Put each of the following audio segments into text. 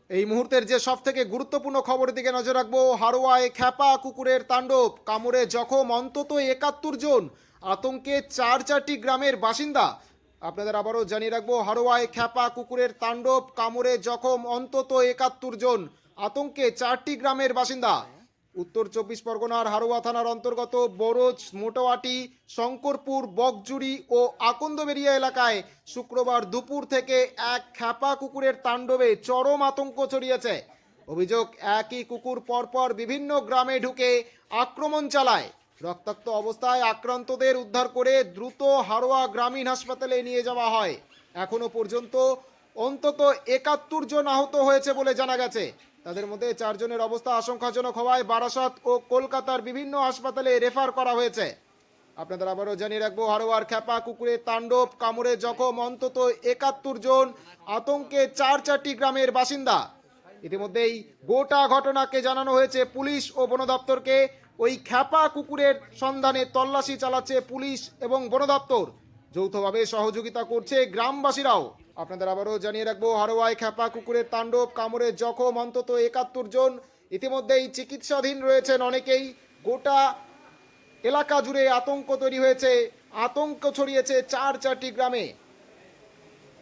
এই মুহূর্তের যে সবথেকে গুরুত্বপূর্ণ খবরের দিকে নজর রাখবো। হারোয়ায় খ্যাপা কুকুরের তাণ্ডব, কামড়ে জখম অন্তত ৭১ জন, আতঙ্কে চারটি গ্রামের বাসিন্দা। আপনাদের আবারও জানিয়ে রাখবো, হারোয়ায় খ্যাপা কুকুরের তাণ্ডব, কামড়ে জখম অন্তত ৭১ জন, আতঙ্কে চারটি গ্রামের বাসিন্দা। উত্তর ২৪ পরগনার হারোয়া থানার অন্তর্গত বরজ, মোটাওয়াটি, শঙ্করপুর, বকজুড়ি ও আকন্দবেরিয়া এলাকায় শুক্রবার দুপুর থেকে এক খ্যাপা কুকুরের তাণ্ডবে চরম আতঙ্ক ছড়িয়েছে। অভিযোগ, একই কুকুর পরপর বিভিন্ন গ্রামে ঢুকে আক্রমণ চালায়। রক্তাক্ত অবস্থায় আক্রান্তদের উদ্ধার করে দ্রুত হারোয়া গ্রামীণ হাসপাতালে নিয়ে যাওয়া হয়। এখনো পর্যন্ত অন্তত ৭১ জন আহত হয়েছে বলে জানা গেছে। তাদের মধ্যে 4 জনের অবস্থা আশঙ্কাজনক হওয়ায় বারাসত ও কলকাতার বিভিন্ন হাসপাতালে রেফার করা হয়েছে। আপনাদের আবারও জানিয়ে রাখবো, হারোয়ার খ্যাপা কুকুরের তাণ্ডব, কামড়ে জখম অন্তত ৭১ জন, আতঙ্কে চারটি গ্রামের বাসিন্দা। ইতিমধ্যেই গোটা ঘটনাকে জানানো হয়েছে পুলিশ ও বন দপ্তরকে। ওই খ্যাপা কুকুরের সন্ধানে তল্লাশি চালাচ্ছে পুলিশ এবং বন দপ্তর। যৌথভাবে সহযোগিতা করছে গ্রামবাসীরাও। আপনাদের আবারও জানিয়ে রাখবো, হারোয়ায় খ্যাপা কুকুরের তাণ্ডব, কামড়ে জখম অন্তত ৭১ জন। ইতিমধ্যেই চিকিৎসাধীন রয়েছেন অনেকেই। গোটা এলাকা জুড়ে আতঙ্ক তৈরি হয়েছে, আতঙ্ক ছড়িয়েছে চারটি গ্রামে।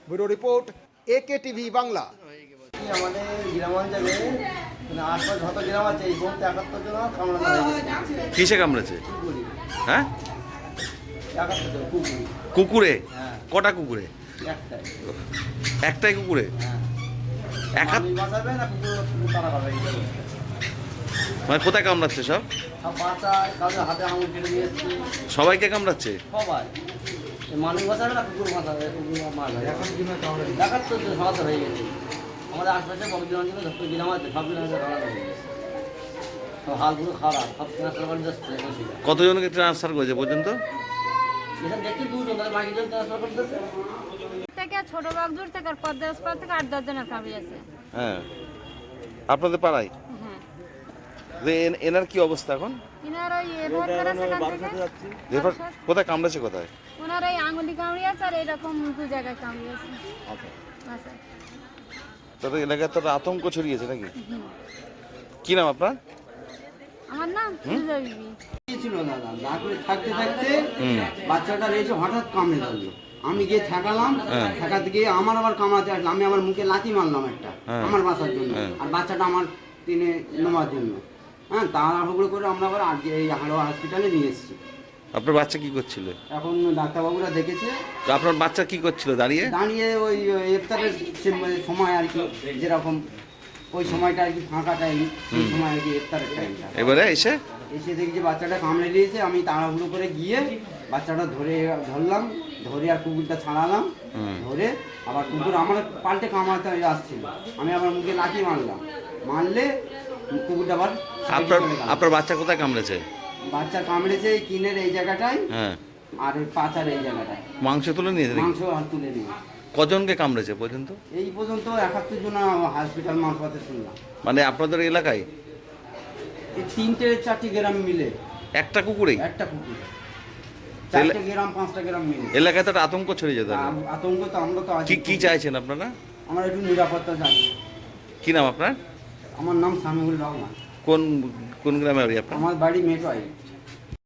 ব্যুরো রিপোর্ট, একে টিভি বাংলা। আমাদের গ্রামাঞ্চলে আশপাশ যত গ্রাম আছে এই সমস্ত ৭১ জন কামড়ানো হয়েছে। কিসে কামড়েছে? কুকুরে। হ্যাঁ, ৭১ জন কুকুরে। কুকুরে? হ্যাঁ। কটা কুকুরে? একটাই। একটাই কুকুরে? হ্যাঁ। একা- মানুষ বাঁচাবে না কুকুর তারা পাবে? মানে কোথায় কামড়াচ্ছে সব? সব বাঁচায়, কাউকে হাতে আঙুল কেটে দিয়ে এসছে। সবাইকে কামড়াচ্ছে? সবাই। এই মানুষ বাঁচাবে না কুকুর বাঁচাবে? কুকুর মারবে। ৭১ জন সমাজ হয়ে গেছে। আমাদের আশপাশে বড় অঞ্চলে যত গ্রাম আছে সব গ্রামে কামড়ানো হয়ে গেছে। সব হালগুলো খারাপ, সব ট্রান্সফার করে যাচ্ছে। কতজনকে ট্রান্সফার করেছে পর্যন্ত? এখানে দেখছি 2 জন, তাহলে বাকি জন ট্রান্সফার করতেছে। থেকে ছোট বাগদুর থেকে আর পদ্মাসপাড়া থেকে ৮-১০ জনের ফ্যামিলি আছে। হ্যাঁ, আপনাদের পাড়ায়? হ্যাঁ, এনার কি অবস্থা এখন? ইনার ওই রেফার করেছে এখান থেকে। রেফার কোথায় কামড়েছে? কোথায়? ওনার ওই আঙুলি কামড়িয়েছে আর এরকম 2 জায়গায় কামড়িয়েছে। আচ্ছা। তাদের এলাকায় তো আতঙ্ক ছড়িয়েছে নাকি? হুম। কি নাম আপনার? আমার নাম সুজা বিবি। ছিল দাদা, না করে থাকতে থাকতে হুম। বাচ্চাটা রয়েছে হঠাৎ কামড়ে ধরলো। আমি গিয়ে ঠেকালাম, হ্যাঁ। ঠেকাতে গিয়ে আমার আবার কামড়াতে আসলো। আমি আমার মুখে লাথি মারলাম একটা, হ্যাঁ। আমার বাঁচার জন্য, হ্যাঁ। আর বাচ্চাটা আমার টেনে নেওয়ার জন্য। হ্যাঁ, তাড়াহুড়ো করে আমরা আবার আজকে এই হাড়োয়া হসপিটালে নিয়ে এসেছি। আপনার বাচ্চা কি করছিল? এখন ডাক্তারবাবুরা দেখেছে। তো আপনার বাচ্চা কি করছিল দাঁড়িয়ে? দাঁড়িয়ে ওই ইফতারের সময় আর কি, যেরকম ওই সময়টা আর কি ফাঁকা টাইম, সেই সময় আর কি ইফতারের টাইমটা। এবারে এসে এসে দেখি যে বাচ্চাটা কামড়ে দিয়েছে। আমি তাড়াহুড়ো করে গিয়ে বাচ্চাটা ধরলাম, ধরে আর কুকুরটা ছাড়ালাম। ধরে আবার কুকুর আমার পাল্টে কামড়াতে আসছিল। আমি আবার মুখে লাঠি মারলে কুকুরটা আবার আপনার চলে গেল। আপনার বাচ্চা কোথায় কামড়েছে? বাচ্চা কামড়েছে এই কিনের এই জায়গাটায়, হ্যাঁ। আর ওই পাচার এই জায়গাটায়। মাংস তুলে নিয়েছে নাকি? মাংস আর তুলে নিয়ে কজনকে কামড়েছে পর্যন্ত? এই পর্যন্ত ৭১ জন হসপিটাল মারফতে শুনলাম। মানে আপনাদের এলাকায় এই 3-4টি গ্রাম মিলে একটা কুকুরেই? একটা কুকুর, 4টে গ্রাম 5টা গ্রাম মিলে এলাকায় তো একটা আতঙ্ক ছড়িয়ে যেত। আতঙ্ক তো আমরা তো আছি। কি চাইছেন আপনারা? আমরা একটু নিরাপত্তা চাই। কি নাম আপনার? আমার নাম সামিউল রহমান। কোন কোন গ্রামে বাড়ি আপনার? আমার বাড়ি মেটোয়াই।